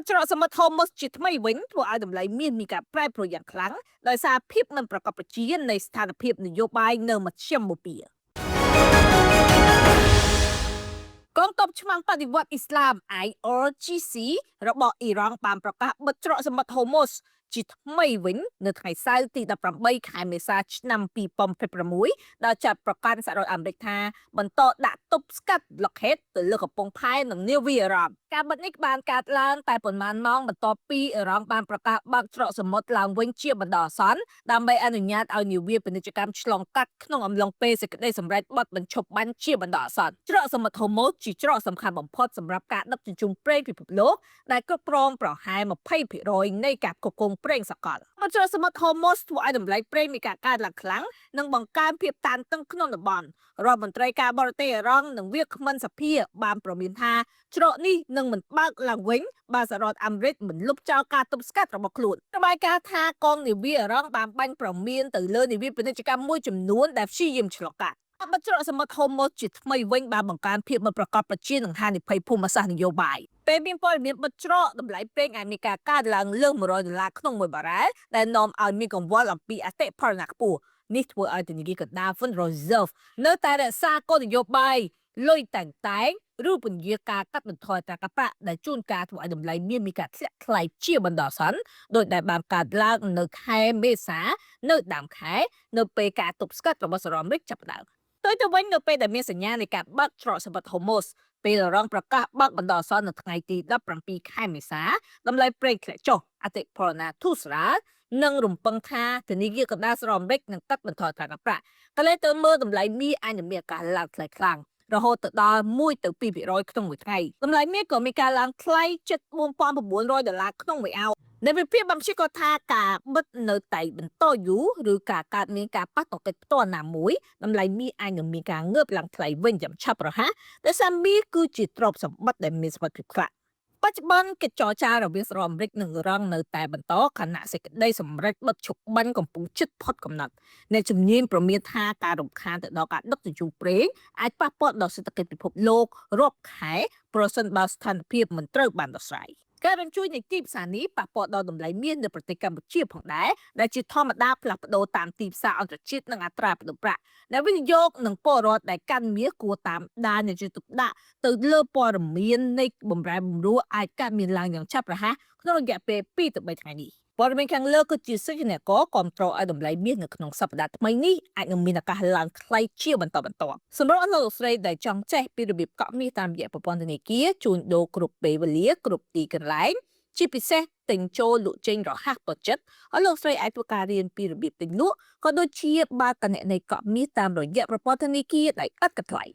ចរកសមុទ្រ Hormuz ជាថ្មីវិញធ្វើឲ្យតម្លៃមាសមានការប្រែប្រួលយ៉ាងខ្លាំងដោយសារភាពមិនប្រកបប្រជានៃស្ថានភាពនយោបាយនៅមជ្ឈមបូព៌ាកងទ័ពឆ្មាំងបដិវត្តន៍អ៊ីស្លាម IRGC របស់អ៊ីរ៉ង់បានប្រកាសបិទច្រកសមុទ្រ Hormuz ជាថ្មីវិញនៅថ្ងៃសៅរ៍ទី18ខែមេសាឆ្នាំ2026ដោយចាត់ប្រកាសសហរដ្ឋអាមេរិកថាបន្តដាក់ទប់ស្កាត់ប្លុកហេតទៅលើកំពង់ផែនិងនាវាអារ៉ាប់ការបិទនេះបានកើតឡើងតែប៉ុន្មានម៉ោងបន្ទាប់ពីអ៊ីរ៉ង់បានប្រកាសបើកច្រកសមុទ្រឡើងវិញជាបណ្ដោះអាសន្នដើម្បីអនុញ្ញាតឲ្យនាវាពាណិជ្ជកម្មឆ្លងកាត់ក្នុងអំឡុងពេលសេចក្តីសម្រេចបទបញ្ឈប់បាញ់ជាបណ្ដោះអាសន្នច្រកសមុទ្រ Hormuz ជាច្រកសំខាន់បំផុតសម្រាប់ការដឹកជញ្ជូនប្រេងពិភពលោកដែលគ្រប់គ្រងប្រហែល 20% នៃការផ្គត់ផ្គង់ប្រេងសកលច្រកសមុទ្រ Hormuz ធ្វើឲ្យតម្លៃប្រេងមានការកើនឡើងខ្លាំងនិងបង្កើនភាពតានតឹងក្នុងតំបន់រដ្ឋមន្ត្រីការបរទេសអ៊ីរ៉ង់និងវាគ្មិនសភាបានប្រមានថាច្រកនេះនឹងមិនបើកឡើងវិញបើសហរដ្ឋអាមេរិកមិនលុបចោលការទប់ស្កាត់របស់ខ្លួនរបាយការណ៍ថាកងនាវាអ៊ីរ៉ង់បានបាញ់ប្រមានទៅលើនាវាពាណិជ្ជកម្មមួយចំនួនដែលព្យាយាមឆ្លងកាត់បិទច្រកសមុទ្រ Hormuz ជាថ្មីវិញបានបង្កើនភាពមិនប្រកបប្រជានឹងហានិភ័យភូមិសាស្ត្រនយោបាយពេលមានព័ត៌មានបិទច្រកតម្លៃប្រេងអាចមានការកើនឡើងលើស$100ក្នុងមួយបារ៉ែលដែលនាំឲ្យមានកង្វល់អំពីអតិផរណាខ្ពស់នេះធ្វើឲ្យធនាគារកណ្ដាល Federal Reserve នៅតែរក្សាគោលនយោបាយលុយតែងឬពន្យាការកាត់បន្ថយអត្រាប្រាក់ដែលជួនកាលធ្វើឲ្យតម្លៃមានការធ្លាក់ថ្លៃជាបណ្ដោះអាសន្នដោយដែលបានកើតឡើងនៅខែមេសានៅដើមខែនៅពេលការទប់ស្កាត់របស់សហរដ្ឋអាមេរិកចាប់ផ្ដើមទៅវិញនៅពេលដែលមានសញ្ញានៃការបើកច្រកសមុទ្រ Hormuz ពេលរងប្រកាសបើកបណ្ដោះអាសន្ននៅថ្ងៃទី17ខែមេសាតម្លៃប្រេងធ្លាក់ចុះអតិផរណាធូរស្រាលនិងរំពឹងថាធនាគារកណ្ដាលសហរដ្ឋអាមេរិកនឹងកាត់បន្ថយអត្រាប្រាក់ក៏លើទៅមើលតម្លៃមាសអាចនឹងមានការឡើងថ្លៃខ្លាំងរហូតទៅដល់1 ទៅ 2% ក្នុងមួយថ្ងៃតម្លៃមាសក៏មានការឡើងថ្លៃជិត$4,900ក្នុងមួយអោនដែលវិភាគបានព្យាករណ៍ថាការបិទនៅតែបន្តយូរឬការកើតមានការប៉ះទង្គិចផ្ទាល់ណាមួយតម្លៃមាសអាចនឹងមានការងើបឡើងថ្លៃវិញយ៉ាងឆាប់រហ័សដោយសារមាសគឺជាទ្រព្យសម្បត្តិដែលមានសុវត្ថិភាពខ្លាំងបច្ចុប្បន្នកិច្ចចរចារវាងសហរដ្ឋអាមេរិកនិងអ៊ីរ៉ង់នៅតែបន្តខណៈសេចក្តីសម្រេចបិទឈប់បាញ់កំពុងជិតផុតកំណត់អ្នកជំនាញប្រមានថាការរំខានទៅដល់ការដឹកជញ្ជូនប្រេងអាចប៉ះពាល់ដល់សេដ្ឋកិច្ចពិភពលោករាប់ខែប្រសិនបើស្ថានភាពមិនត្រូវបានដោះស្រាយការរំជួយនៃទីផ្សារនេះប៉ះពាល់ដល់តម្លៃមាសនៅប្រទេសកម្ពុជាផងដែរដែលជាធម្មតាផ្លាស់ប្ដូរតាមទីផ្សារអន្តរជាតិនិងអត្រាប្តូរប្រាក់ដែលវិនិយោគនិងពលរដ្ឋដែលកាន់មាសគួរតាមដាននិងជឿទុកដាក់ទៅលើព័ត៌មាននៃបម្រែបម្រួលអាចកើតមានឡើងយ៉ាងឆាប់រហ័សក្នុងរយៈពេល2 ទៅ 3ថ្ងៃនេះព័ត៌មានខាងលើគឺជាសញ្ញាណគាំទ្រឲ្យតម្លៃមាសនៅក្នុងសប្តាហ៍ថ្មីនេះអាចនឹងមានឱកាសឡើងថ្លៃជាបន្តបន្ទាប់សម្រាប់លោកស្រីដែលចង់ចេះពីរបៀបកក់មាសតាមរយៈប្រព័ន្ធធនាគារជួញដូរគ្រប់ពេលវេលាគ្រប់ទីកន្លែងជាពិសេសទិញចូលលក់ចេញរហ័សទាល់ចិត្តហើយលោកស្រីអាចធ្វើការរៀនពីរបៀបទិញលក់ក៏ដូចជាបើកគណនីកក់មាសតាមរយៈប្រព័ន្ធធនាគារដែលឥតគិតថ្លៃ